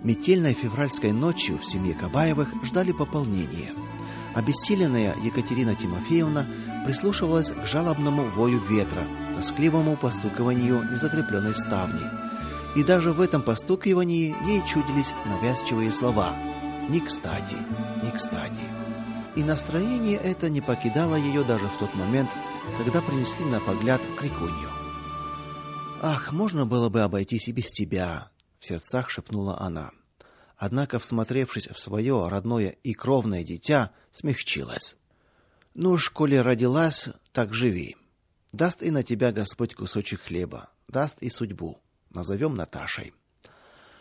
Метельной февральской ночью в семье Кабаевых ждали пополнения. Обессиленная Екатерина Тимофеевна прислушивалась к жалобному вою ветра, тоскливому постукиванию незакрепленной ставни. И даже в этом постукивании ей чудились навязчивые слова: «Не кстати, не кстати». И настроение это не покидало ее даже в тот момент, когда принесли на погляд крикунью. «Ах, можно было бы обойтись и без тебя», — в сердцах шепнула она. Однако, всмотревшись в свое родное и кровное дитя, смягчилась. «Ну уж, коли родилась, так живи. Даст и на тебя Господь кусочек хлеба, даст и судьбу. Назовем Наташей».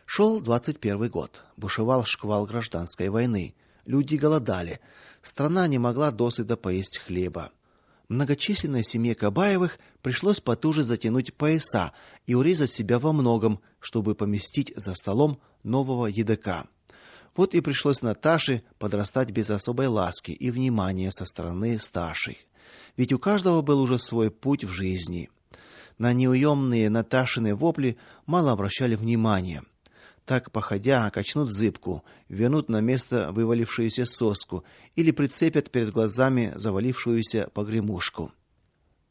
Шел 21 год. Бушевал шквал гражданской войны. Люди голодали. Страна не могла досыта поесть хлеба. Многочисленной семье Кабаевых пришлось потуже затянуть пояса и урезать себя во многом, чтобы поместить за столом нового едока. Вот и пришлось Наташе подрастать без особой ласки и внимания со стороны старших. Ведь у каждого был уже свой путь в жизни. На неуемные Наташины вопли мало обращали внимания. Так, походя, качнут зыбку, вернут на место вывалившуюся соску или прицепят перед глазами завалившуюся погремушку.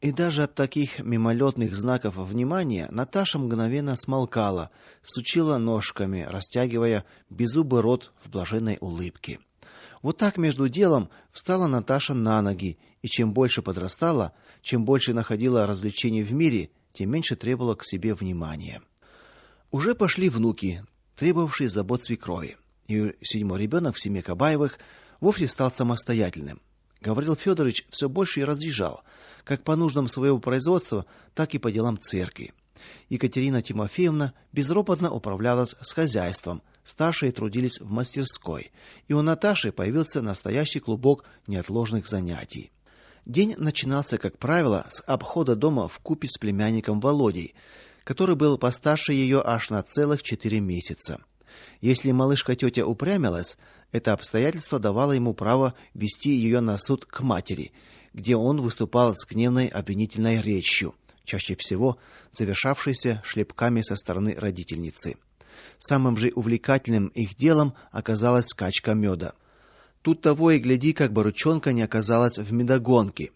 И даже от таких мимолетных знаков внимания Наташа мгновенно смолкала, сучила ножками, растягивая беззубый рот в блаженной улыбке. Вот так между делом встала Наташа на ноги, и чем больше подрастала, чем больше находила развлечений в мире, тем меньше требовала к себе внимания. Уже пошли внуки, требовавшие забот свекрови, и седьмой ребенок в семье Кабаевых вовсе стал самостоятельным. Гаврил Федорович все больше и разъезжал, как по нуждам своего производства, так и по делам церкви. Екатерина Тимофеевна безропотно управлялась с хозяйством, старшие трудились в мастерской, и у Наташи появился настоящий клубок неотложных занятий. День начинался, как правило, с обхода дома вкупе с племянником Володей, который был постарше ее аж на целых 4 месяца. Если малышка-тетя упрямилась, это обстоятельство давало ему право вести ее на суд к матери, где он выступал с гневной обвинительной речью, чаще всего завершавшейся шлепками со стороны родительницы. Самым же увлекательным их делом оказалась скачка меда. Тут того и гляди, как бы ручонка не оказалась в медогонке.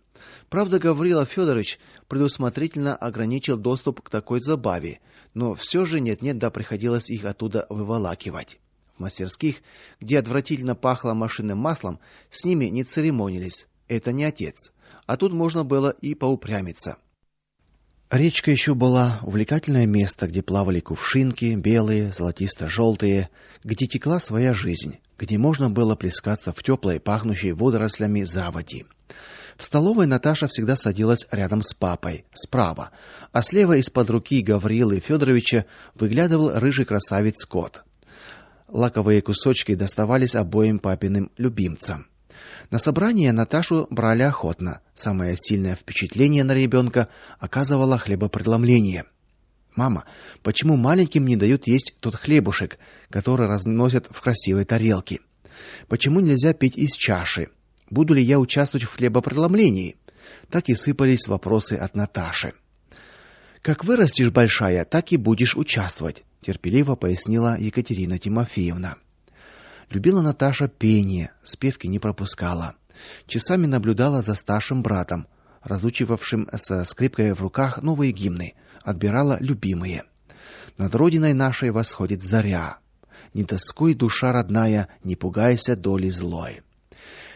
Правда, Гаврила Федорович предусмотрительно ограничил доступ к такой забаве, но все же нет-нет да приходилось их оттуда выволакивать. В мастерских, где отвратительно пахло машинным маслом, с ними не церемонились. Это не отец. А тут можно было и поупрямиться. Речка еще была увлекательное место, где плавали кувшинки, белые, золотисто-желтые, где текла своя жизнь, где можно было плескаться в теплой, пахнущей водорослями заводи. В столовой Наташа всегда садилась рядом с папой, справа, а слева из-под руки Гаврилы Федоровича выглядывал рыжий красавец кот. Лаковые кусочки доставались обоим папиным любимцам. На собрание Наташу брали охотно. Самое сильное впечатление на ребенка оказывало хлебопредломление. Мама, почему маленьким не дают есть тот хлебушек, который разносят в красивой тарелке? Почему нельзя пить из чаши? Буду ли я участвовать в хлебопредломлении? Так и сыпались вопросы от Наташи. Как вырастешь большая, так и будешь участвовать, терпеливо пояснила Екатерина Тимофеевна. Любила Наташа пение, спевки не пропускала. Часами наблюдала за старшим братом, разучивавшим со скрипкой в руках новые гимны, отбирала любимые. Над родиной нашей восходит заря. Не тоскуй, душа родная, не пугайся доли злой.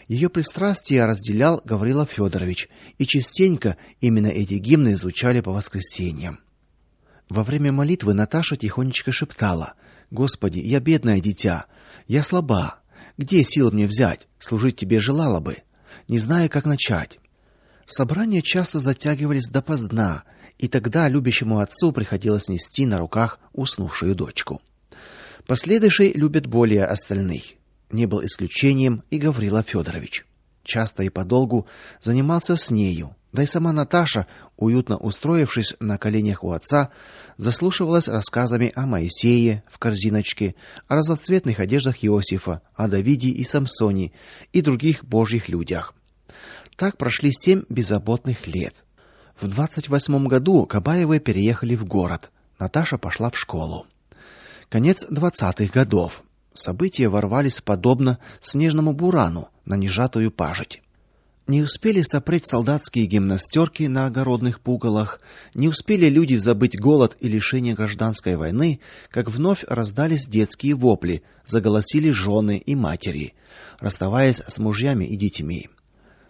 Ее пристрастие разделял Гаврила Федорович, и частенько именно эти гимны звучали по воскресеньям. Во время молитвы Наташа тихонечко шептала: "Господи, я бедное дитя, я слаба. Где сил мне взять? Служить тебе желала бы. Не знаю, как начать". Собрания часто затягивались допоздна, и тогда любящему отцу приходилось нести на руках уснувшую дочку. Последующие любят более остальных. Не был исключением и Гаврила Федорович. Часто и подолгу занимался с нею. Да и сама Наташа, уютно устроившись на коленях у отца, заслушивалась рассказами о Моисее в корзиночке, о разноцветных одеждах Иосифа, о Давиде и Самсоне и других божьих людях. Так прошли 7 беззаботных лет. В 28 году Кабаевы переехали в город. Наташа пошла в школу. Конец 20-х годов. События ворвались подобно снежному бурану на нежатую пажить. Не успели сопреть солдатские гимнастерки на огородных пугалах, не успели люди забыть голод и лишение гражданской войны, как вновь раздались детские вопли, заголосили жены и матери, расставаясь с мужьями и детьми.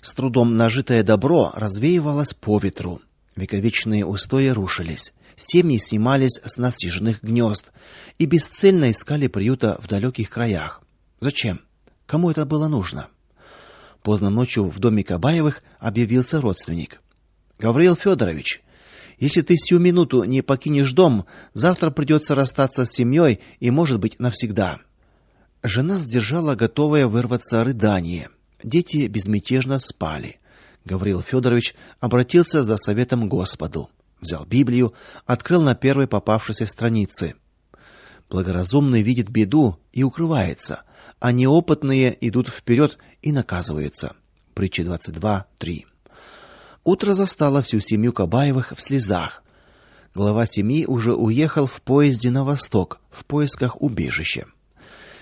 С трудом нажитое добро развеивалось по ветру. Вековечные устои рушились, семьи снимались с насиженных гнезд и бесцельно искали приюта в далеких краях. Зачем? Кому это было нужно? Поздно ночью в доме Кабаевых объявился родственник. Гавриил Федорович, если ты сию минуту не покинешь дом, завтра придется расстаться с семьей и, может быть, навсегда. Жена сдержала готовое вырваться рыдание. Дети безмятежно спали. Гавриил Федорович обратился за советом к Господу, взял Библию, открыл на первой попавшейся странице. Благоразумный видит беду и укрывается, а неопытные идут вперед и наказываются. Притча 22:3. Утро застало всю семью Кабаевых в слезах. Глава семьи уже уехал в поезде на восток в поисках убежища.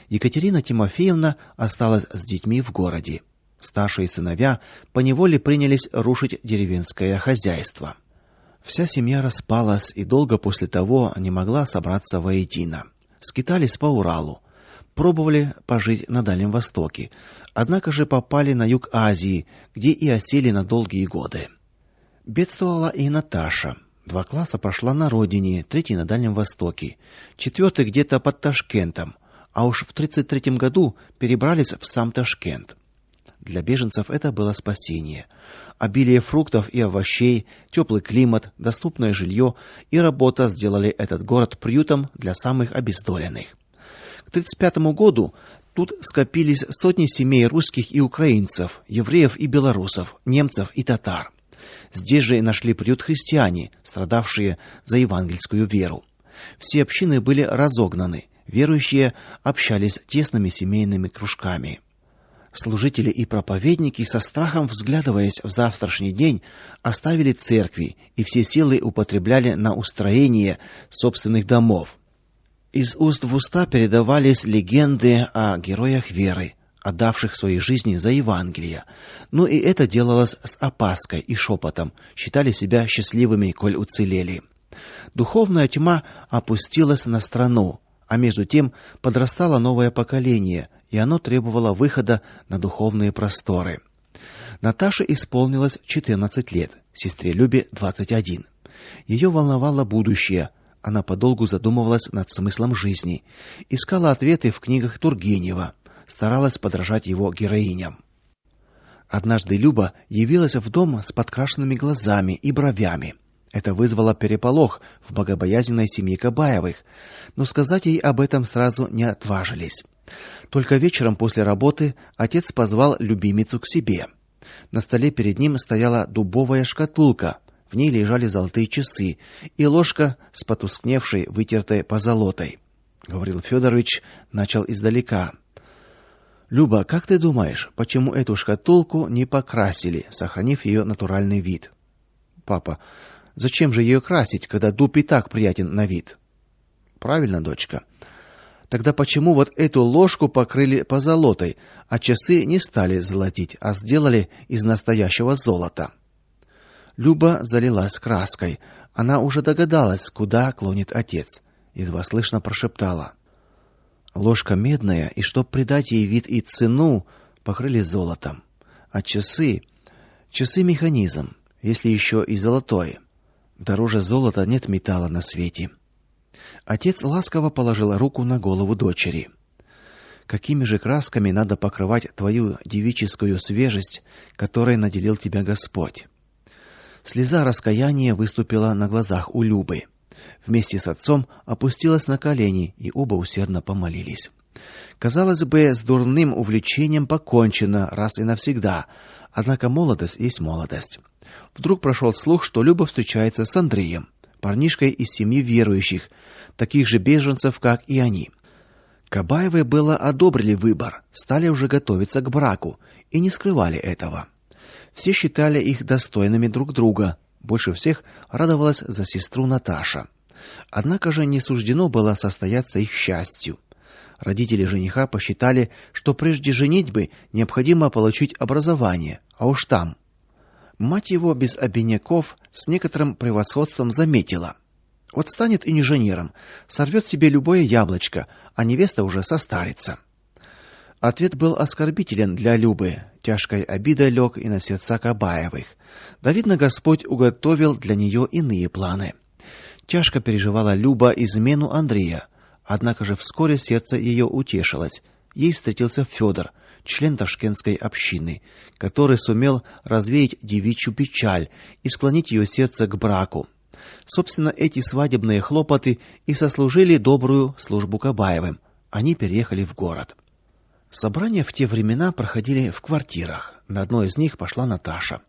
Екатерина Тимофеевна осталась с детьми в городе. Старшие сыновья поневоле принялись рушить деревенское хозяйство. Вся семья распалась и долго после того не могла собраться воедино. Скитались по Уралу, пробовали пожить на Дальнем Востоке, однако же попали на юг Азии, где и осели на долгие годы. Бедствовала и Наташа. 2 класса прошла на родине, 3 на Дальнем Востоке, 4 где-то под Ташкентом, а уж в 33 году перебрались в сам Ташкент. Для беженцев это было спасение. Обилие фруктов и овощей, теплый климат, доступное жилье и работа сделали этот город приютом для самых обездоленных. К 1935 году тут скопились сотни семей русских и украинцев, евреев и белорусов, немцев и татар. Здесь же и нашли приют христиане, страдавшие за евангельскую веру. Все общины были разогнаны, верующие общались тесными семейными кружками. Служители и проповедники, со страхом взглядываясь в завтрашний день, оставили церкви и все силы употребляли на устроение собственных домов. Из уст в уста передавались легенды о героях веры, отдавших свои жизни за Евангелие. Но и это делалось с опаской и шепотом, считали себя счастливыми, коль уцелели. Духовная тьма опустилась на страну, а между тем подрастало новое поколение, и оно требовало выхода на духовные просторы. Наташе исполнилось 14 лет, сестре Любе 21. Ее волновало будущее. Она подолгу задумывалась над смыслом жизни, искала ответы в книгах Тургенева, старалась подражать его героиням. Однажды Люба явилась в дом с подкрашенными глазами и бровями. Это вызвало переполох в богобоязненной семье Кабаевых, но сказать ей об этом сразу не отважились. Только вечером после работы отец позвал любимицу к себе. На столе перед ним стояла дубовая шкатулка. В ней лежали золотые часы и ложка с потускневшей, вытертой позолотой. Гавриил Федорович начал издалека. Люба, как ты думаешь, почему эту шкатулку не покрасили, сохранив ее натуральный вид? Папа, зачем же ее красить, когда дуб и так приятен на вид? Правильно, дочка. Тогда почему вот эту ложку покрыли позолотой, а часы не стали золотить, а сделали из настоящего золота? Люба залилась краской. Она уже догадалась, куда клонит отец. Едва слышно прошептала: ложка медная, и чтоб придать ей вид и цену, покрыли золотом. А часы механизм, если еще и золотой. Дороже золота нет металла на свете. Отец ласково положил руку на голову дочери. Какими же красками надо покрывать твою девическую свежесть, которой наделил тебя Господь? Слеза раскаяния выступила на глазах у Любы. Вместе с отцом опустилась на колени, и оба усердно помолились. Казалось бы, с дурным увлечением покончено раз и навсегда. Однако молодость есть молодость. Вдруг прошел слух, что Люба встречается с Андреем, парнишкой из семьи верующих, таких же беженцев, как и они. Кабаевы было одобрили выбор, стали уже готовиться к браку и не скрывали этого. Все считали их достойными друг друга. Больше всех радовалась за сестру Наташа. Однако же не суждено было состояться их счастью. Родители жениха посчитали, что прежде женитьбы необходимо получить образование, а уж там. Мать его без обиняков с некоторым превосходством заметила: вот станет инженером, сорвет себе любое яблочко, а невеста уже состарится. Ответ был оскорбителен для Любы, тяжкой обидой лег и на сердца Кабаевых. Да, видно, Господь уготовил для нее иные планы. Тяжко переживала Люба измену Андрея, однако же вскоре сердце ее утешилось. Ей встретился Федор, член ташкентской общины, который сумел развеять девичью печаль и склонить ее сердце к браку. Собственно, эти свадебные хлопоты и сослужили добрую службу Кабаевым. Они переехали в город. Собрания в те времена проходили в квартирах. На одной из них пошла Наташа.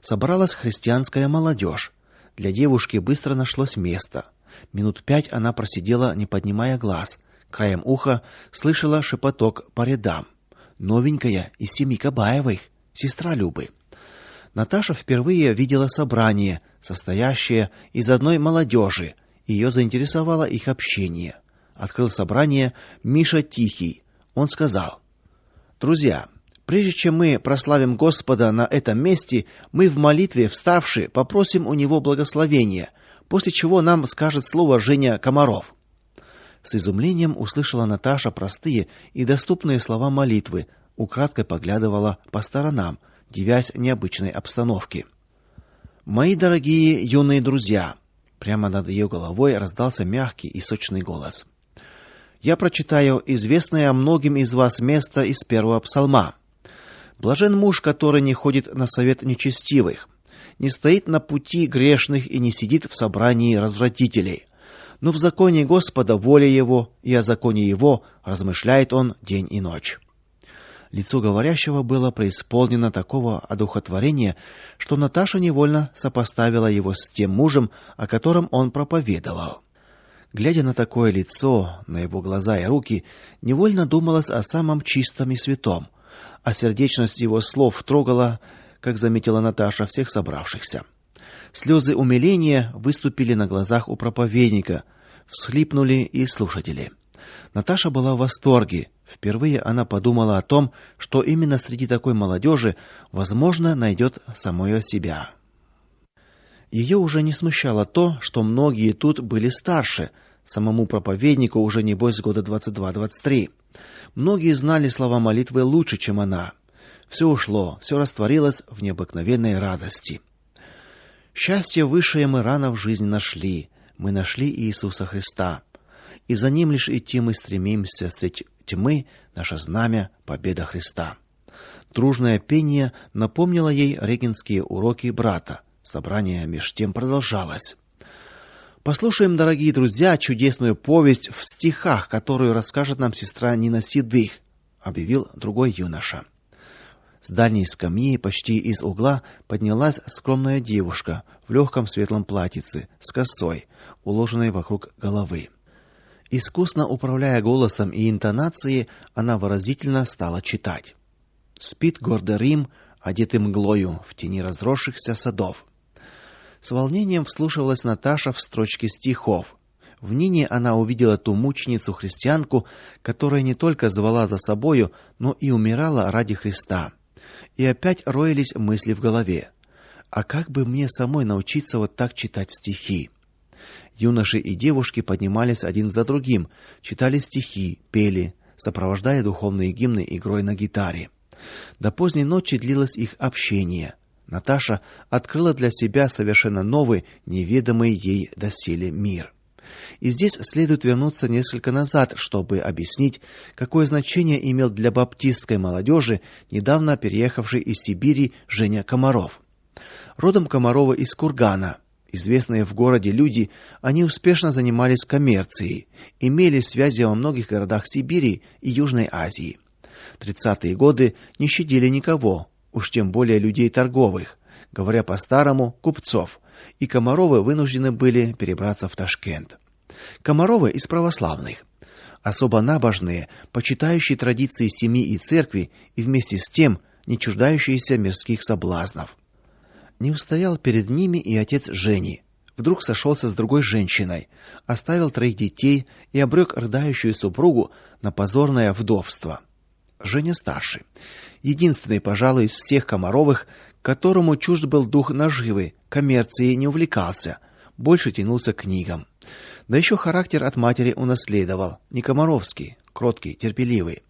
Собралась христианская молодежь. Для девушки быстро нашлось место. Минут 5 она просидела, не поднимая глаз. Краем уха слышала шепоток по рядам. Новенькая из семьи Кабаевых, сестра Любы. Наташа впервые видела собрание, состоящее из одной молодежи. Ее заинтересовало их общение. Открыл собрание Миша Тихий. Он сказал: «Друзья, прежде чем мы прославим Господа на этом месте, мы в молитве, вставши, попросим у него благословения, после чего нам скажет слово Женя Комаров». С изумлением услышала Наташа простые и доступные слова молитвы, украдкой поглядывала по сторонам, дивясь необычной обстановке. «Мои дорогие юные друзья», прямо над ее головой раздался мягкий и сочный голос. «Я прочитаю известное многим из вас место из первого псалма. Блажен муж, который не ходит на совет нечестивых, не стоит на пути грешных и не сидит в собрании развратителей. Но в законе Господа воля его, и о законе его размышляет он день и ночь». Лицо говорящего было преисполнено такого одухотворения, что Наташа невольно сопоставила его с тем мужем, о котором он проповедовал. Глядя на такое лицо, на его глаза и руки, невольно думалось о самом чистом и святом, а сердечность его слов трогала, как заметила Наташа, всех собравшихся. Слезы умиления выступили на глазах у проповедника, всхлипнули и слушатели. Наташа была в восторге. Впервые она подумала о том, что именно среди такой молодежи, возможно, найдет самое себя. Ее уже не смущало то, что многие тут были старше. Самому проповеднику уже небось года 22-23. Многие знали слова молитвы лучше, чем она. Все ушло, все растворилось в необыкновенной радости. Счастье высшее мы рано в жизни нашли. Мы нашли Иисуса Христа. И за ним лишь идти мы стремимся средь тьмы, наше знамя победа Христа. Дружное пение напомнило ей регенские уроки брата. Собрание меж тем продолжалось. Послушаем, дорогие друзья, чудесную повесть в стихах, которую расскажет нам сестра Нина Седых, объявил другой юноша. С дальней скамьи, почти из угла, поднялась скромная девушка в легком светлом платьице с косой, уложенной вокруг головы. Искусно управляя голосом и интонацией, она выразительно стала читать. Спит гордый Рим, одетый мглою в тени разросшихся садов. С волнением вслушивалась Наташа в строчки стихов. В Нине она увидела ту мученицу-христианку, которая не только звала за собою, но и умирала ради Христа. И опять роились мысли в голове. А как бы мне самой научиться вот так читать стихи? Юноши и девушки поднимались один за другим, читали стихи, пели, сопровождая духовные гимны игрой на гитаре. До поздней ночи длилось их общение. Наташа открыла для себя совершенно новый, неведомый ей доселе мир. И здесь следует вернуться несколько назад, чтобы объяснить, какое значение имел для баптистской молодежи недавно переехавший из Сибири Женя Комаров. Родом Комаровы из Кургана. Известные в городе люди, они успешно занимались коммерцией, имели связи во многих городах Сибири и Южной Азии. 30-е годы не щадили никого, уж тем более людей торговых, говоря по-старому, купцов, и Комаровы вынуждены были перебраться в Ташкент. Комаровы из православных, особо набожные, почитающие традиции семьи и церкви и вместе с тем не чуждающиеся мирских соблазнов. Не устоял перед ними и отец Жени. вдруг сошелся с другой женщиной, оставил 3 детей и обрек рыдающую супругу на позорное вдовство. Женя старший, единственный, пожалуй, из всех Комаровых, которому чужд был дух наживы, коммерцией не увлекался, больше тянулся к книгам. Да еще характер от матери унаследовал, не комаровский, кроткий, терпеливый.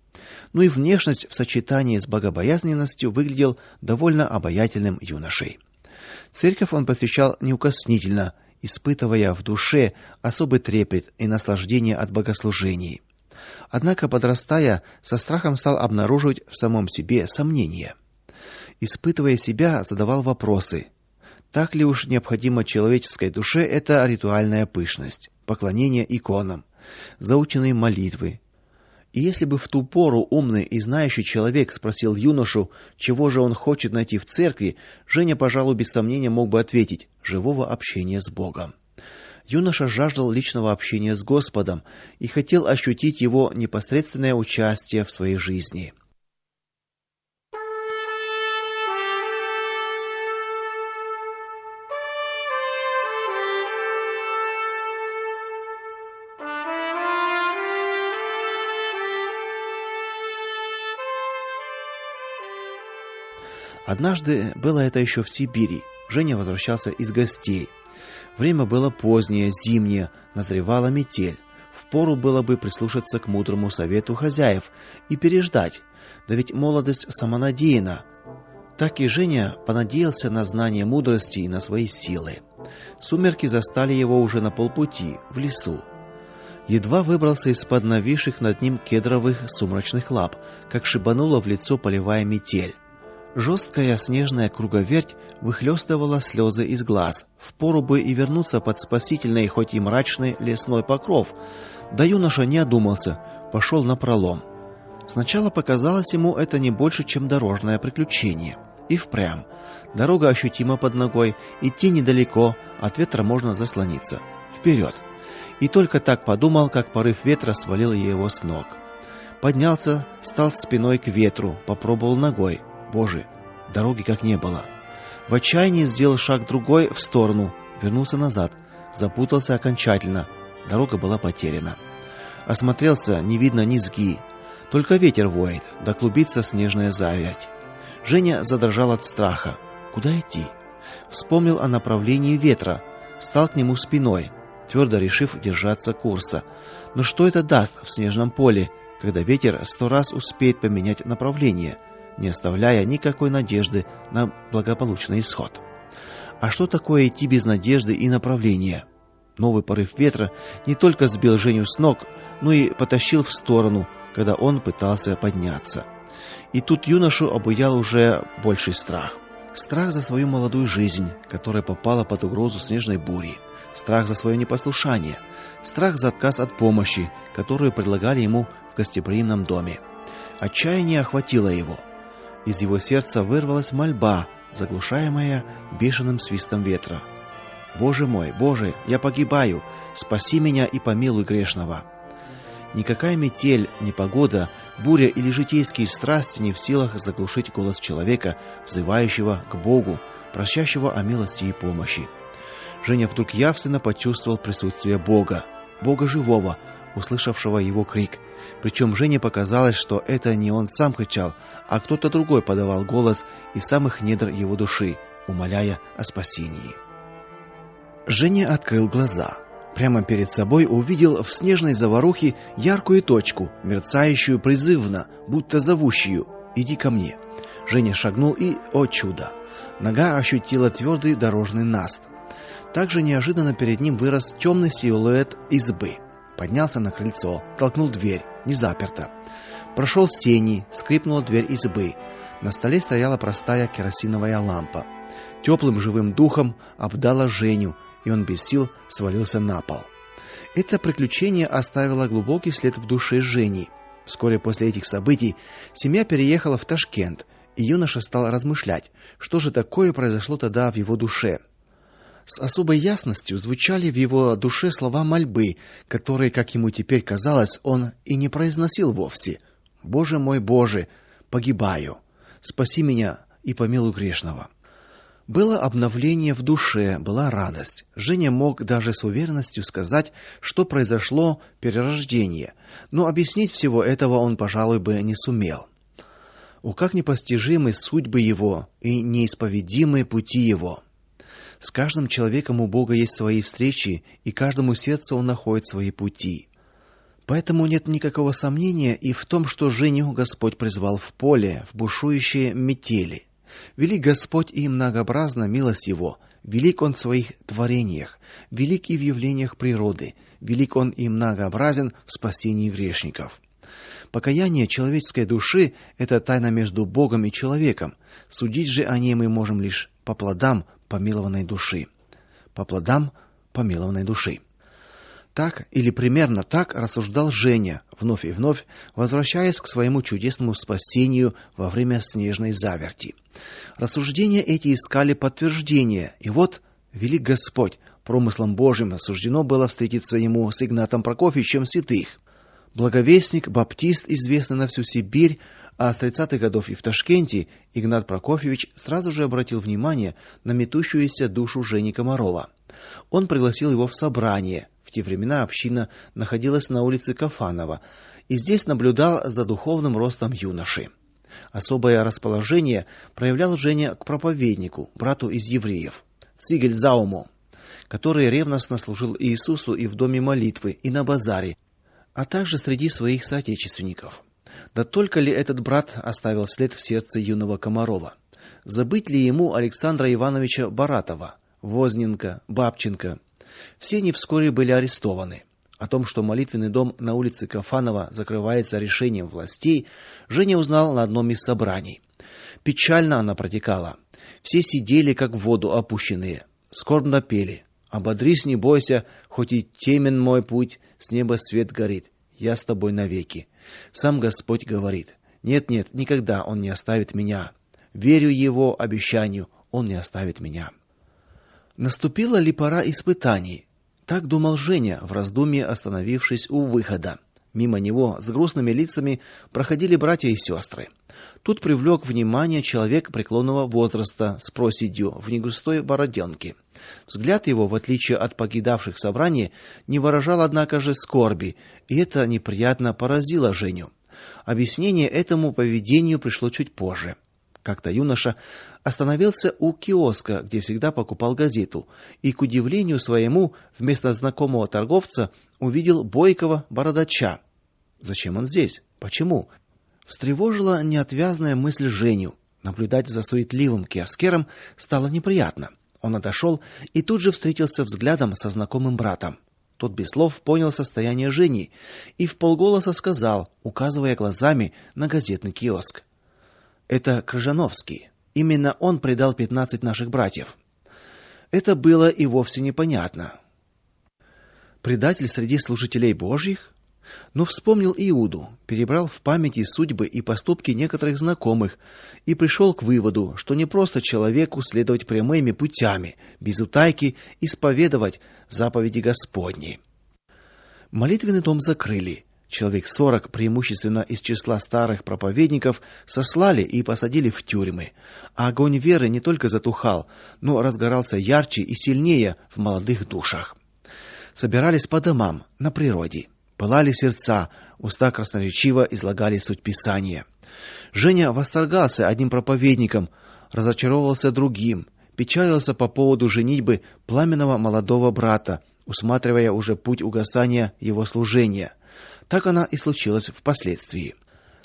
Ну и внешность в сочетании с богобоязненностью выглядел довольно обаятельным юношей. Церковь он посещал неукоснительно, испытывая в душе особый трепет и наслаждение от богослужений. Однако, подрастая, со страхом стал обнаруживать в самом себе сомнения. Испытывая себя, задавал вопросы: так ли уж необходимо человеческой душе эта ритуальная пышность, поклонение иконам, заученные молитвы? И если бы в ту пору умный и знающий человек спросил юношу, чего же он хочет найти в церкви, Женя, пожалуй, без сомнения мог бы ответить: живого общения с Богом. Юноша жаждал личного общения с Господом и хотел ощутить его непосредственное участие в своей жизни. Однажды было это еще в Сибири. Женя возвращался из гостей. Время было позднее, зимнее, назревала метель. Впору было бы прислушаться к мудрому совету хозяев и переждать. Да ведь молодость самонадеянна. Так и Женя понадеялся на знание мудрости и на свои силы. Сумерки застали его уже на полпути, в лесу. Едва выбрался из-под нависших над ним кедровых сумрачных лап, как шибанула в лицо полевая метель. Жесткая снежная круговерть выхлестывала слезы из глаз. Впору бы и вернуться под спасительный, хоть и мрачный лесной покров. Да юноша не одумался, пошел напролом. Сначала показалось ему это не больше, чем дорожное приключение. И впрямь. Дорога ощутима под ногой, идти недалеко, от ветра можно заслониться. Вперед! И только так подумал, как порыв ветра свалил его с ног. Поднялся, стал спиной к ветру, попробовал ногой. Боже, дороги как не было. В отчаянии сделал шаг другой в сторону, вернулся назад, запутался окончательно. Дорога была потеряна. Осмотрелся, не видно низги. Только ветер воет, да клубится снежная заверть. Женя задрожал от страха. Куда идти? Вспомнил о направлении ветра, стал к нему спиной, твердо решив держаться курса. Но что это даст в снежном поле, когда ветер 100 раз успеет поменять направление, не оставляя никакой надежды на благополучный исход? А что такое идти без надежды и направления? Новый порыв ветра не только сбил Женю с ног, но и потащил в сторону, когда он пытался подняться. И тут юношу обуял уже больший страх. Страх за свою молодую жизнь, которая попала под угрозу снежной бури. Страх за свое непослушание. Страх за отказ от помощи, которую предлагали ему в гостеприимном доме. Отчаяние охватило его. Из его сердца вырвалась мольба, заглушаемая бешеным свистом ветра. Боже мой, Боже, я погибаю, спаси меня и помилуй грешного. Никакая метель, непогода, буря или житейские страсти не в силах заглушить голос человека, взывающего к Богу, просящего о милости и помощи. Женя вдруг явственно почувствовал присутствие Бога, Бога живого, услышавшего его крик. Причем Жене показалось, что это не он сам кричал, а кто-то другой подавал голос из самых недр его души, умоляя о спасении. Женя открыл глаза. Прямо перед собой увидел в снежной заварухе яркую точку, мерцающую призывно, будто зовущую: "Иди ко мне". Женя шагнул и, о чудо, нога ощутила твердый дорожный наст. Также неожиданно перед ним вырос темный силуэт избы. Поднялся на крыльцо, толкнул дверь, не заперта. Прошел сени, скрипнула дверь избы. На столе стояла простая керосиновая лампа. Теплым живым духом обдала Женю, и он без сил свалился на пол. Это приключение оставило глубокий след в душе Жени. Вскоре после этих событий семья переехала в Ташкент, и юноша стал размышлять, что же такое произошло тогда в его душе. С особой ясностью звучали в его душе слова мольбы, которые, как ему теперь казалось, он и не произносил вовсе. Боже мой, Боже, погибаю. Спаси меня и помилуй грешного. Было обновление в душе, была радость. Женя мог даже с уверенностью сказать, что произошло перерождение, но объяснить всего этого он, пожалуй, бы не сумел. Как непостижимы судьбы его и неисповедимы пути его. С каждым человеком у Бога есть свои встречи, и каждому сердцу он находит свои пути. Поэтому нет никакого сомнения и в том, что Женю Господь призвал в поле, в бушующие метели. Велик Господь и многообразна милость Его, велик Он в своих творениях, велик и в явлениях природы, велик Он и многообразен в спасении грешников. Покаяние человеческой души – это тайна между Богом и человеком. Судить же о ней мы можем лишь по плодам помилованной души. По плодам помилованной души. Так или примерно так рассуждал Женя, вновь и вновь возвращаясь к своему чудесному спасению во время снежной заверти. Рассуждения эти искали подтверждения, и вот велик Господь, промыслом Божьим суждено было встретиться ему с Игнатом Прокофьевичем святых. Благовестник, баптист, известный на всю Сибирь, а с 30-х годов и в Ташкенте, Игнат Прокофьевич сразу же обратил внимание на метущуюся душу Жени Комарова. Он пригласил его в собрание. В те времена община находилась на улице Кафанова, и здесь наблюдал за духовным ростом юноши. Особое расположение проявлял Женя к проповеднику, брату из евреев, Цигель Зауму, который ревностно служил Иисусу и в доме молитвы, и на базаре, а также среди своих соотечественников. Да только ли этот брат оставил след в сердце юного Комарова? Забыть ли ему Александра Ивановича Баратова, Возненко, Бабченко? Все они вскоре были арестованы. О том, что молитвенный дом на улице Кафанова закрывается решением властей, Женя узнал на одном из собраний. Печально она протекала. Все сидели, как в воду опущенные, скорбно пели: «Ободрись, не бойся, хоть и темен мой путь, с неба свет горит, я с тобой навеки. Сам Господь говорит: нет, никогда Он не оставит меня. Верю Его обещанию, Он не оставит меня». Наступила ли пора испытаний? Так думал Женя, в раздумье остановившись у выхода. Мимо него с грустными лицами проходили братья и сестры. Тут привлек внимание человек преклонного возраста с проседью в негустой бороденке. Взгляд его, в отличие от покидавших собрание, не выражал, однако же, скорби, и это неприятно поразило Женю. Объяснение этому поведению пришло чуть позже. Как-то юноша остановился у киоска, где всегда покупал газету, и, к удивлению своему, вместо знакомого торговца увидел бойкого бородача. Зачем он здесь? Почему? Встревожила неотвязная мысль Женю. Наблюдать за суетливым киоскером стало неприятно. Он отошел и тут же встретился взглядом со знакомым братом. Тот без слов понял состояние Жени и вполголоса сказал, указывая глазами на газетный киоск: «Это Крыжановский. Именно он предал 15 наших братьев». Это было и вовсе непонятно. Предатель среди служителей Божьих? Но вспомнил Иуду, перебрал в памяти судьбы и поступки некоторых знакомых и пришел к выводу, что не просто человеку следовать прямыми путями, без утайки исповедовать заповеди Господни. Молитвенный дом закрыли. Человек 40, преимущественно из числа старых проповедников, сослали и посадили в тюрьмы. А огонь веры не только затухал, но разгорался ярче и сильнее в молодых душах. Собирались по домам, на природе. Пылали сердца, уста красноречиво излагали суть Писания. Женя восторгался одним проповедником, разочаровывался другим, печалился по поводу женитьбы пламенного молодого брата, усматривая уже путь угасания его служения. Так она и случилась впоследствии.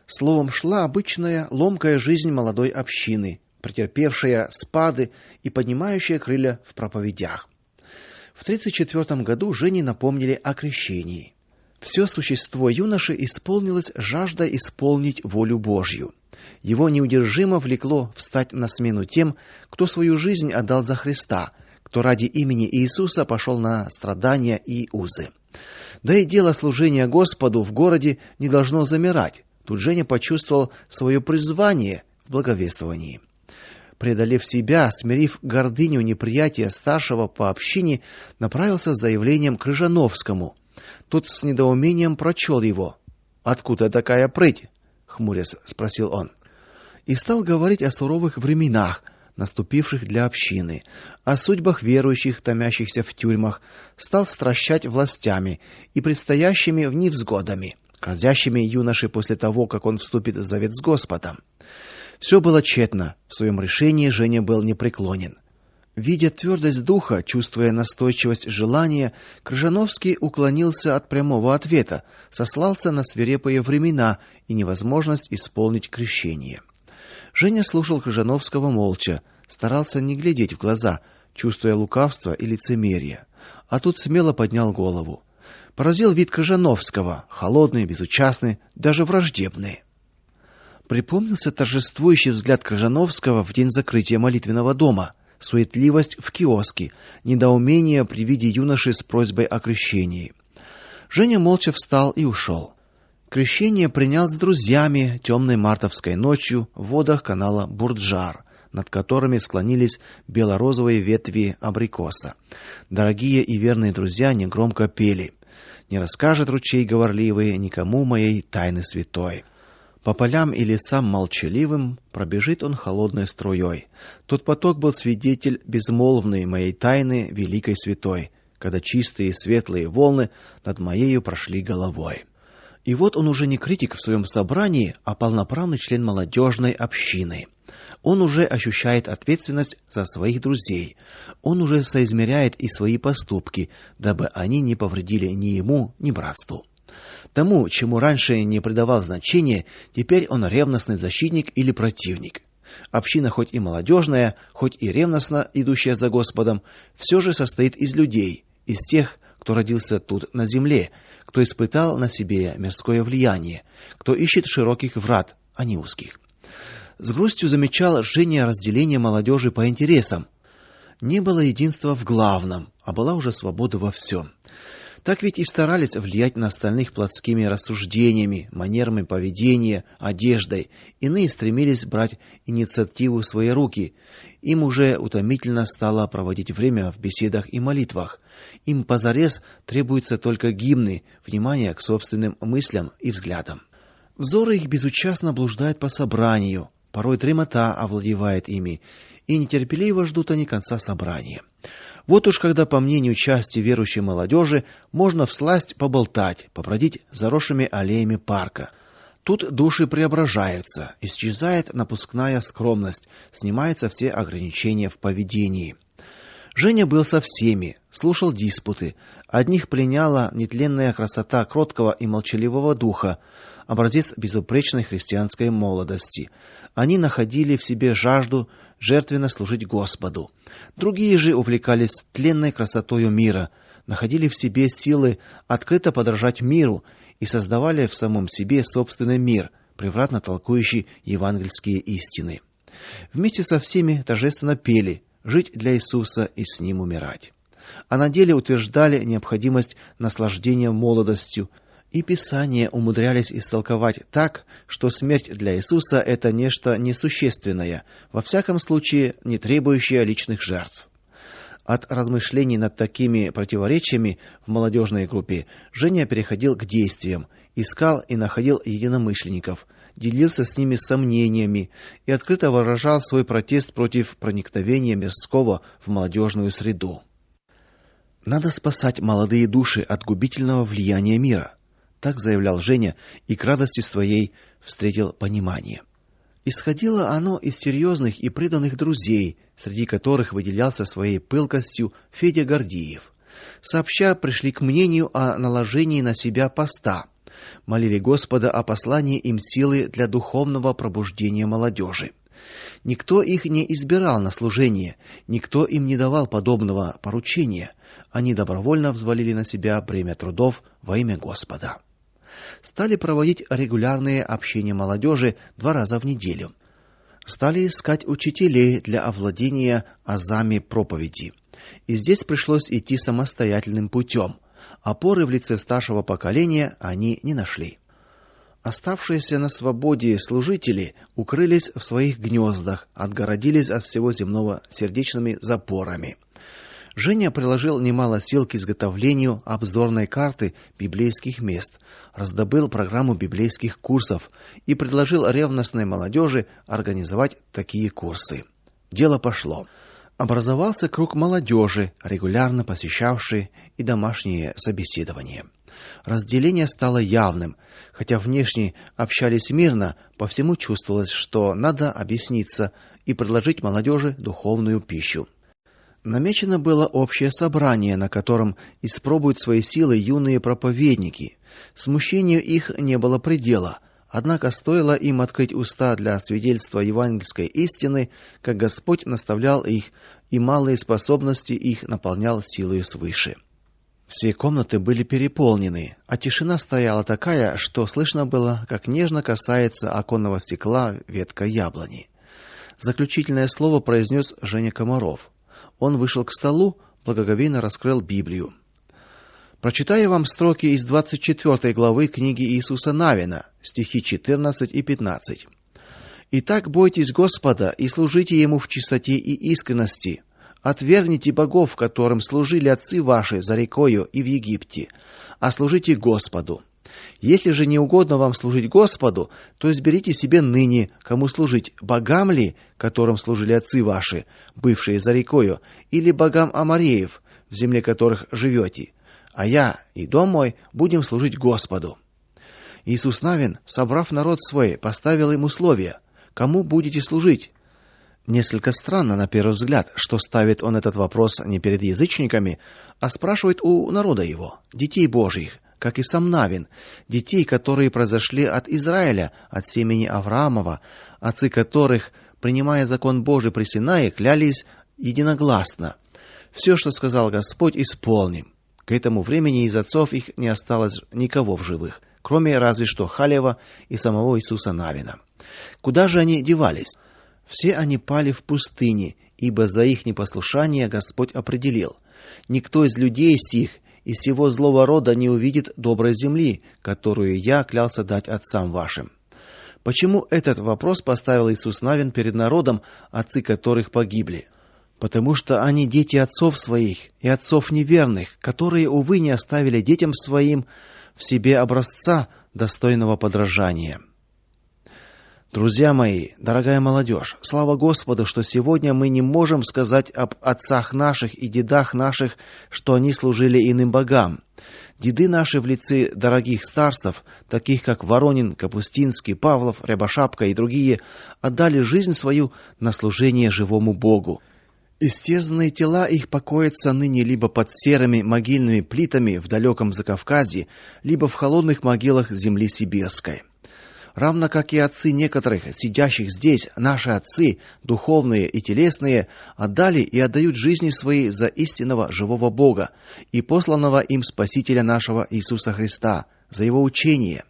Словом, шла обычная ломкая жизнь молодой общины, претерпевшая спады и поднимающая крылья в проповедях. В 1934 году Жене напомнили о крещении. Все существо юноши исполнилось жаждой исполнить волю Божью. Его неудержимо влекло встать на смену тем, кто свою жизнь отдал за Христа, кто ради имени Иисуса пошел на страдания и узы. Да и дело служения Господу в городе не должно замирать. Тут Женя почувствовал свое призвание в благовествовании. Преодолев себя, смирив гордыню неприятия старшего по общине, направился с заявлением к Крыжановскому. Тот с недоумением прочел его. «Откуда такая прыть?» — хмурясь спросил он. И стал говорить о суровых временах, наступивших для общины, о судьбах верующих, томящихся в тюрьмах, стал стращать властями и предстоящими в невзгодами, грозящими юноше после того, как он вступит в завет с Господом. Все было тщетно, в своем решении Женя был непреклонен. Видя твердость духа, чувствуя настойчивость желания, Крыжановский уклонился от прямого ответа, сослался на свирепые времена и невозможность исполнить крещение. Женя слушал Крыжановского молча, старался не глядеть в глаза, чувствуя лукавство и лицемерие. А тут смело поднял голову. Поразил вид Крыжановского, холодный, безучастный, даже враждебный. Припомнился торжествующий взгляд Крыжановского в день закрытия молитвенного дома, суетливость в киоске, недоумение при виде юноши с просьбой о крещении. Женя молча встал и ушел. Крещение принял с друзьями темной мартовской ночью в водах канала Бурджар, над которыми склонились бело-розовые ветви абрикоса. Дорогие и верные друзья негромко пели: «Не расскажет ручей говорливый никому моей тайны святой». По полям и лесам молчаливым пробежит он холодной струей. Тот поток был свидетель безмолвный моей тайны великой святой, когда чистые светлые волны над моею прошли головой. И вот он уже не критик в своем собрании, а полноправный член молодежной общины. Он уже ощущает ответственность за своих друзей. Он уже соизмеряет и свои поступки, дабы они не повредили ни ему, ни братству. Тому, чему раньше не придавал значения, теперь он ревностный защитник или противник. Община хоть и молодежная, хоть и ревностно идущая за Господом, все же состоит из людей, из тех, кто родился тут на земле, кто испытал на себе мирское влияние, кто ищет широких врат, а не узких. С грустью замечал Женя разделение молодежи по интересам. Не было единства в главном, а была уже свобода во всем. Так ведь и старались влиять на остальных плотскими рассуждениями, манерами поведения, одеждой. Иные стремились брать инициативу в свои руки. Им уже утомительно стало проводить время в беседах и молитвах. Им позарез требуются только гимны, внимание к собственным мыслям и взглядам. Взоры их безучастно блуждают по собранию, порой дремота овладевает ими, и нетерпеливо ждут они конца собрания. Вот уж когда, по мнению части верующей молодежи, можно всласть поболтать, побродить заросшими аллеями парка. Тут души преображаются, исчезает напускная скромность, снимаются все ограничения в поведении. Женя был со всеми, слушал диспуты. Одних пленяла нетленная красота кроткого и молчаливого духа, образец безупречной христианской молодости. Они находили в себе жажду жертвенно служить Господу. Другие же увлекались тленной красотою мира, находили в себе силы открыто подражать миру и создавали в самом себе собственный мир, превратно толкующий евангельские истины. Вместе со всеми торжественно пели: жить для Иисуса и с ним умирать. А на деле утверждали необходимость наслаждения молодостью, и Писание умудрялись истолковать так, что смерть для Иисуса – это нечто несущественное, во всяком случае не требующее личных жертв. От размышлений над такими противоречиями в молодежной группе Женя переходил к действиям, искал и находил единомышленников, делился с ними сомнениями и открыто выражал свой протест против проникновения мирского в молодежную среду. Надо спасать молодые души от губительного влияния мира. Так заявлял Женя, и к радости своей встретил понимание. Исходило оно из серьезных и преданных друзей, среди которых выделялся своей пылкостью Федя Гордиев. Сообща пришли к мнению о наложении на себя поста, молили Господа о послании им силы для духовного пробуждения молодежи. Никто их не избирал на служение, никто им не давал подобного поручения. Они добровольно взвалили на себя бремя трудов во имя Господа. Стали проводить регулярные общения молодежи 2 раза в неделю. Стали искать учителей для овладения азами проповеди. И здесь пришлось идти самостоятельным путем. Опоры в лице старшего поколения они не нашли. Оставшиеся на свободе служители укрылись в своих гнездах, отгородились от всего земного сердечными запорами. Женя приложил немало сил к изготовлению обзорной карты библейских мест, раздобыл программу библейских курсов и предложил ревностной молодежи организовать такие курсы. Дело пошло. Образовался круг молодежи, регулярно посещавший и домашние собеседования. Разделение стало явным, хотя внешне общались мирно, по всему чувствовалось, что надо объясниться и предложить молодежи духовную пищу. Намечено было общее собрание, на котором испробуют свои силы юные проповедники. Смущению их не было предела. Однако стоило им открыть уста для свидетельства евангельской истины, как Господь наставлял их, и малые способности их наполнял силой свыше. Все комнаты были переполнены, а тишина стояла такая, что слышно было, как нежно касается оконного стекла ветка яблони. Заключительное слово произнес Женя Комаров. Он вышел к столу, благоговейно раскрыл Библию. Прочитаю вам строки из 24 главы книги Иисуса Навина, стихи 14 и 15. «Итак, бойтесь Господа и служите Ему в чистоте и искренности. Отвергните богов, которым служили отцы ваши за рекою и в Египте, а служите Господу. Если же не угодно вам служить Господу, то изберите себе ныне, кому служить, богам ли, которым служили отцы ваши, бывшие за рекою, или богам амореев, в земле которых живете. А я и дом мой будем служить Господу». Иисус Навин, собрав народ свой, поставил им условия: кому будете служить? Несколько странно на первый взгляд, что ставит он этот вопрос не перед язычниками, а спрашивает у народа его, детей Божьих, как и сам Навин, детей, которые произошли от Израиля, от семени Авраамова, отцы которых, принимая закон Божий при Синае, клялись единогласно: все, что сказал Господь, исполним. К этому времени из отцов их не осталось никого в живых, кроме разве что Халева и самого Иисуса Навина. Куда же они девались? Все они пали в пустыне, ибо за их непослушание Господь определил: никто из людей сих и сего злого рода не увидит доброй земли, которую я клялся дать отцам вашим. Почему этот вопрос поставил Иисус Навин перед народом, отцы которых погибли? Потому что они дети отцов своих и отцов неверных, которые, увы, не оставили детям своим в себе образца, достойного подражания. Друзья мои, дорогая молодежь, слава Господу, что сегодня мы не можем сказать об отцах наших и дедах наших, что они служили иным богам. Деды наши в лице дорогих старцев, таких как Воронин, Капустинский, Павлов, Рябошапка и другие, отдали жизнь свою на служение живому Богу. Истерзанные тела их покоятся ныне либо под серыми могильными плитами в далеком Закавказье, либо в холодных могилах земли сибирской. Равно как и отцы некоторых, сидящих здесь, наши отцы, духовные и телесные, отдали и отдают жизни свои за истинного живого Бога и посланного им Спасителя нашего Иисуса Христа, за Его учение.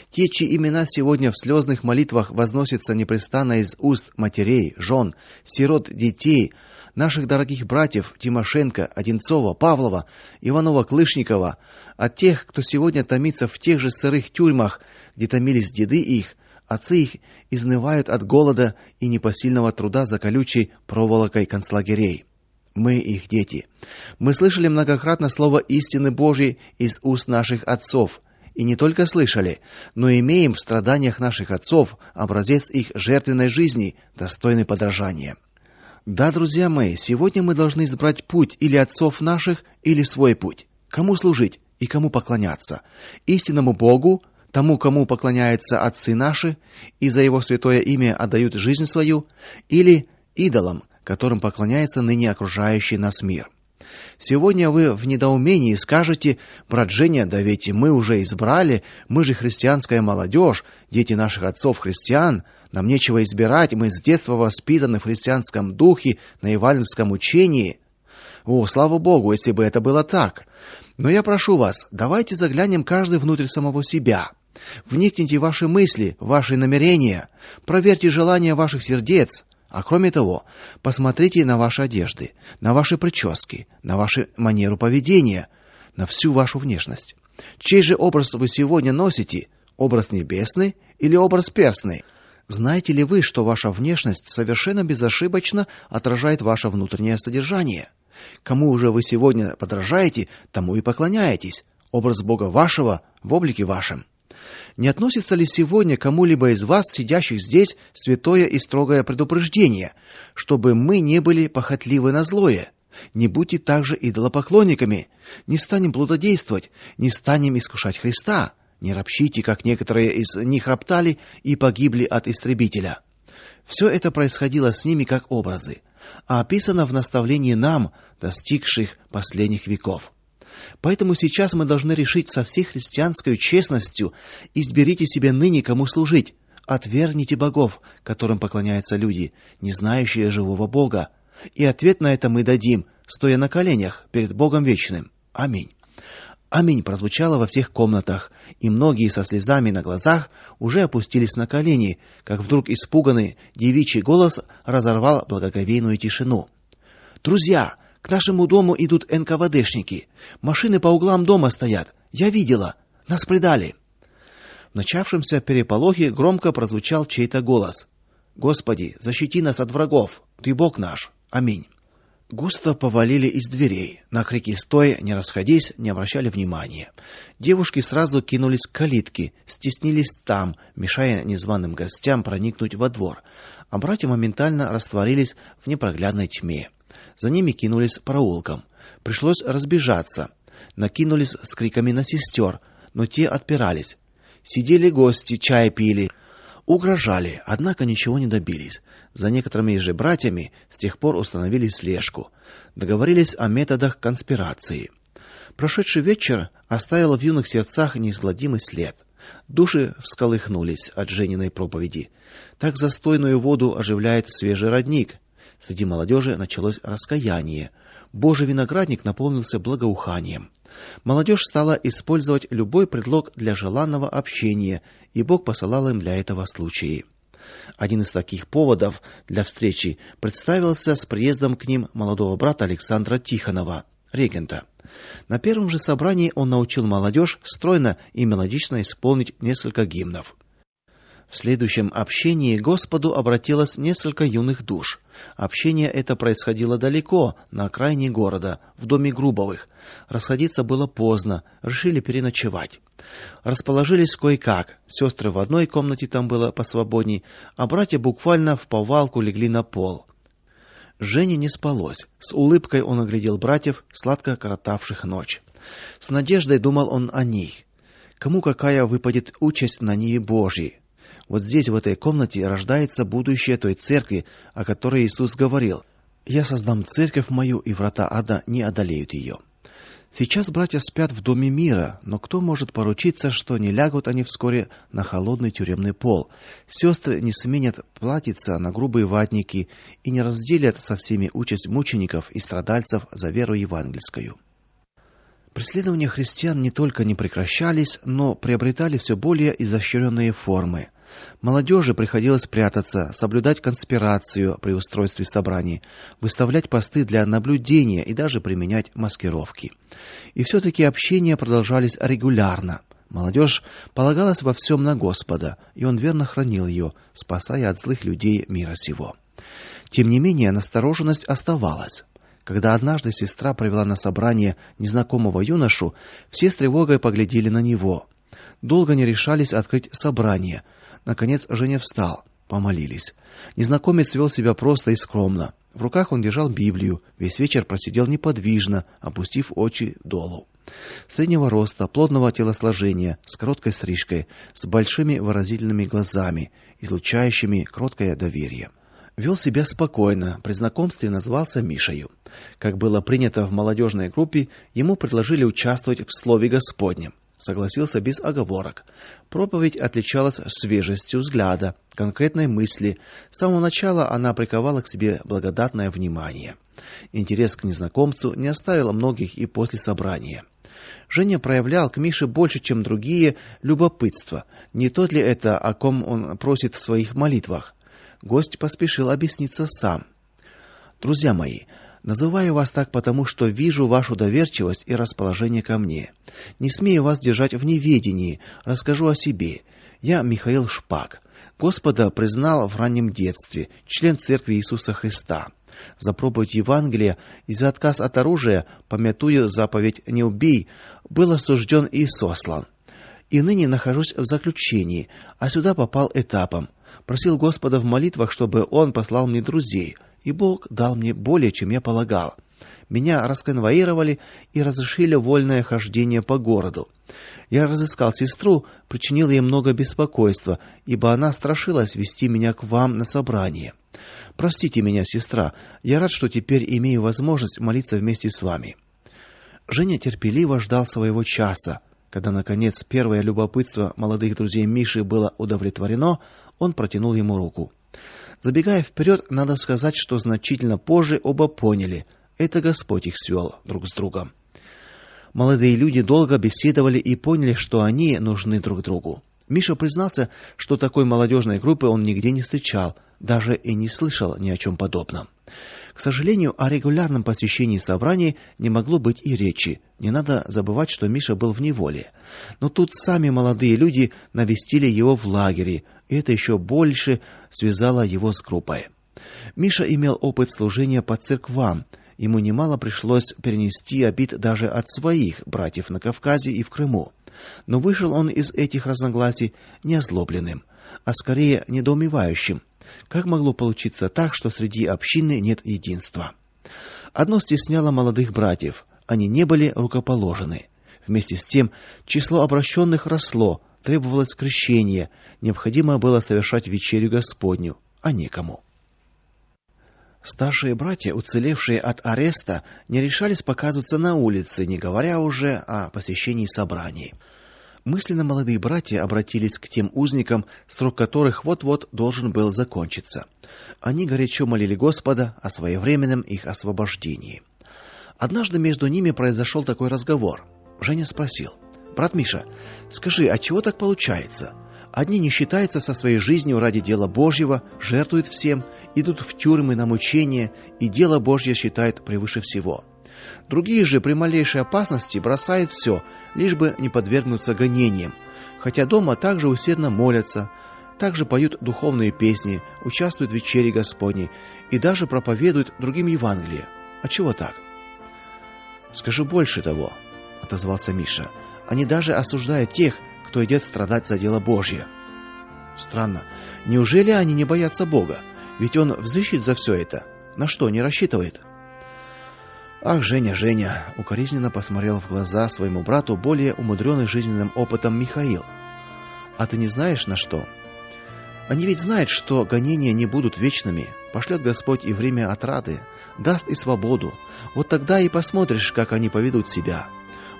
Те, чьи имена сегодня в слезных молитвах возносятся непрестанно из уст матерей, жен, сирот, детей, наших дорогих братьев Тимошенко, Одинцова, Павлова, Иванова-Клышникова, от тех, кто сегодня томится в тех же сырых тюрьмах, где томились деды их, отцы их изнывают от голода и непосильного труда за колючей проволокой концлагерей. Мы их дети. Мы слышали многократно слово истины Божьей из уст наших отцов, и не только слышали, но имеем в страданиях наших отцов образец их жертвенной жизни, достойный подражания. Да, друзья мои, сегодня мы должны избрать путь или отцов наших, или свой путь. Кому служить и кому поклоняться? Истинному Богу, тому, кому поклоняются отцы наши и за Его святое имя отдают жизнь свою, или идолам, которым поклоняется ныне окружающий нас мир? Сегодня вы в недоумении скажете: брат Женя, да ведь мы уже избрали, мы же христианская молодежь, дети наших отцов-христиан, нам нечего избирать, мы с детства воспитаны в христианском духе, на евангельском учении. О, слава Богу, если бы это было так. Но я прошу вас, давайте заглянем каждый внутрь самого себя. Вникните в ваши мысли, в ваши намерения, проверьте желания ваших сердец. А кроме того, посмотрите на ваши одежды, на ваши прически, на вашу манеру поведения, на всю вашу внешность. Чей же образ вы сегодня носите? Образ небесный или образ перстный? Знаете ли вы, что ваша внешность совершенно безошибочно отражает ваше внутреннее содержание? Кому же вы сегодня подражаете, тому и поклоняетесь. Образ Бога вашего в облике вашем. Не относится ли сегодня кому-либо из вас, сидящих здесь, святое и строгое предупреждение, чтобы мы не были похотливы на злое? Не будьте также идолопоклонниками, не станем блудодействовать, не станем искушать Христа, не ропщите, как некоторые из них роптали и погибли от истребителя. Все это происходило с ними как образы, а описано в наставлении нам, достигших последних веков. Поэтому сейчас мы должны решить со всей христианской честностью: изберите себе ныне, кому служить. Отвергните богов, которым поклоняются люди, не знающие живого Бога. И ответ на это мы дадим, стоя на коленях перед Богом вечным. Аминь. Аминь прозвучало во всех комнатах, и многие со слезами на глазах уже опустились на колени, как вдруг испуганный девичий голос разорвал благоговейную тишину. Друзья, к нашему дому идут НКВДшники. Машины по углам дома стоят. Я видела. Нас предали. В начавшемся переполохе громко прозвучал чей-то голос: Господи, защити нас от врагов. Ты Бог наш. Аминь. Густо повалили из дверей. На крики «Стой! Не расходись!» не обращали внимания. Девушки сразу кинулись к калитке, стеснились там, мешая незваным гостям проникнуть во двор, а братья моментально растворились в непроглядной тьме. За ними кинулись проулком. Пришлось разбежаться. Накинулись с криками на сестер, но те отпирались. Сидели гости, чай пили. Угрожали, однако ничего не добились. За некоторыми же братьями с тех пор установили слежку. Договорились о методах конспирации. Прошедший вечер оставил в юных сердцах неизгладимый след. Души всколыхнулись от Жениной проповеди. Так застойную воду оживляет свежий родник. Среди молодежи началось раскаяние. Божий виноградник наполнился благоуханием. Молодежь стала использовать любой предлог для желанного общения, и Бог посылал им для этого случаи. Один из таких поводов для встречи представился с приездом к ним молодого брата Александра Тихонова, регента. На первом же собрании он научил молодежь стройно и мелодично исполнить несколько гимнов. В следующем общении к Господу обратилось несколько юных душ. Общение это происходило далеко, на окраине города, в доме Грубовых. Расходиться было поздно, решили переночевать. Расположились кое-как. Сестры в одной комнате, там было посвободней, а братья буквально вповалку легли на пол. Жене не спалось. С улыбкой он оглядел братьев, сладко коротавших ночь. С надеждой думал он о них. Кому какая выпадет участь на ниве Божьей? Вот здесь, в этой комнате, рождается будущее той церкви, о которой Иисус говорил: «Я создам церковь мою, и врата ада не одолеют ее». Сейчас братья спят в доме мира, но кто может поручиться, что не лягут они вскоре на холодный тюремный пол? Сестры не сменят платьица на грубые ватники и не разделят со всеми участь мучеников и страдальцев за веру евангельскую. Преследования христиан не только не прекращались, но приобретали все более изощренные формы. Молодежи приходилось прятаться, соблюдать конспирацию при устройстве собраний, выставлять посты для наблюдения и даже применять маскировки. И все-таки общения продолжались регулярно. Молодежь полагалась во всем на Господа, и Он верно хранил ее, спасая от злых людей мира сего. Тем не менее, настороженность оставалась. Когда однажды сестра привела на собрание незнакомого юношу, все с тревогой поглядели на него. Долго не решались открыть собрание. Наконец Женя встал, помолились. Незнакомец вел себя просто и скромно. В руках он держал Библию, весь вечер просидел неподвижно, опустив очи долу. Среднего роста, плотного телосложения, с короткой стрижкой, с большими выразительными глазами, излучающими кроткое доверие. Вел себя спокойно, при знакомстве назвался Мишею. Как было принято в молодежной группе, ему предложили участвовать в Слове Господнем. Согласился без оговорок. Проповедь отличалась свежестью взгляда, конкретной мысли. С самого начала она приковала к себе благодатное внимание. Интерес к незнакомцу не оставил многих и после собрания. Женя проявлял к Мише больше, чем другие, любопытство. Не тот ли это, о ком он просит в своих молитвах? Гость поспешил объясниться сам. Друзья мои, называю вас так потому, что вижу вашу доверчивость и расположение ко мне. Не смею вас держать в неведении, расскажу о себе. Я Михаил Шпак. Господа признал в раннем детстве, член церкви Иисуса Христа. За проповедь Евангелия и за отказ от оружия, помятуя заповедь «не убей», был осужден и сослан. И ныне нахожусь в заключении, а сюда попал этапом. Просил Господа в молитвах, чтобы он послал мне друзей, и Бог дал мне более, чем я полагал. Меня расконвоировали и разрешили вольное хождение по городу. Я разыскал сестру, причинил ей много беспокойства, ибо она страшилась вести меня к вам на собрание. Простите меня, сестра, я рад, что теперь имею возможность молиться вместе с вами. Женя терпеливо ждал своего часа. Когда наконец первое любопытство молодых друзей Миши было удовлетворено, он протянул ему руку. Забегая вперед, надо сказать, что значительно позже оба поняли: это Господь их свел друг с другом. Молодые люди долго беседовали и поняли, что они нужны друг другу. Миша признался, что такой молодежной группы он нигде не встречал, даже и не слышал ни о чем подобном. К сожалению, о регулярном посещении собраний не могло быть и речи. Не надо забывать, что Миша был в неволе. Но тут сами молодые люди навестили его в лагере, и это еще больше связало его с группой. Миша имел опыт служения по церквам. Ему немало пришлось перенести обид даже от своих братьев на Кавказе и в Крыму. Но вышел он из этих разногласий не озлобленным, а скорее недоумевающим. Как могло получиться так, что среди общины нет единства? Одно стесняло молодых братьев: они не были рукоположены. Вместе с тем число обращенных росло, требовалось крещение, необходимо было совершать вечерю Господню, а некому. Старшие братья, уцелевшие от ареста, не решались показываться на улице, не говоря уже о посещении собраний. Мысленно молодые братья обратились к тем узникам, срок которых вот-вот должен был закончиться. Они горячо молили Господа о своевременном их освобождении. Однажды между ними произошел такой разговор. Женя спросил: "Брат Миша, скажи, отчего так получается? Одни не считаются со своей жизнью ради дела Божьего, жертвуют всем, идут в тюрьмы на мучения, и дело Божье считают превыше всего. Другие же при малейшей опасности бросают все, лишь бы не подвергнуться гонениям, хотя дома также усердно молятся, также поют духовные песни, участвуют в вечере Господней и даже проповедуют другим Евангелие. Отчего так?" "Скажу больше того", отозвался Миша. "Они даже осуждают тех, кто идет страдать за дело Божье". "Странно. Неужели они не боятся Бога? Ведь он взыщет за все это. На что не рассчитывает?" "Ах, Женя, Женя", укоризненно посмотрел в глаза своему брату более умудренный жизненным опытом Михаил. "А ты не знаешь, на что? Они ведь знают, что гонения не будут вечными. Пошлет Господь и время отрады, даст и свободу. Вот тогда и посмотришь, как они поведут себя.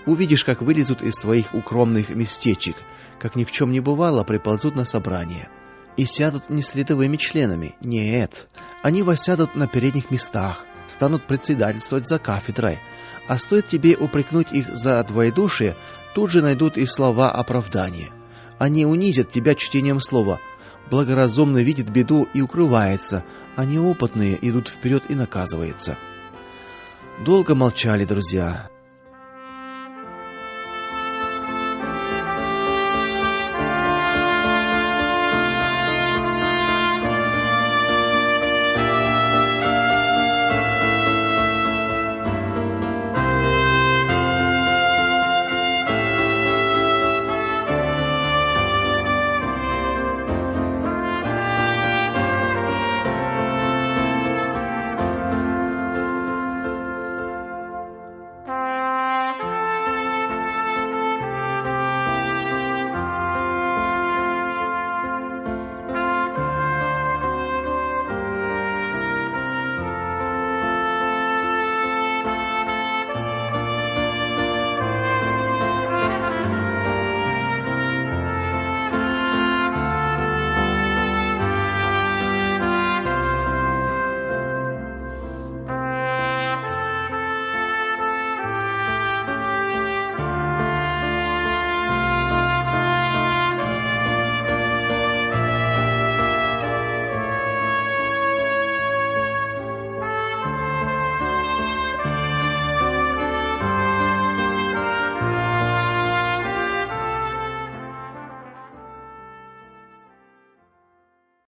Увидишь, как вылезут из своих укромных местечек, как ни в чем не бывало, приползут на собрание. И сядут не с рядовыми членами. Нет, они воссядут на передних местах, станут председательствовать за кафедрой. А стоит тебе упрекнуть их за двоедушие, тут же найдут и слова оправдания. Они унизят тебя чтением слова. Благоразумный видит беду и укрывается, а неопытные идут вперед и наказываются". Долго молчали друзья.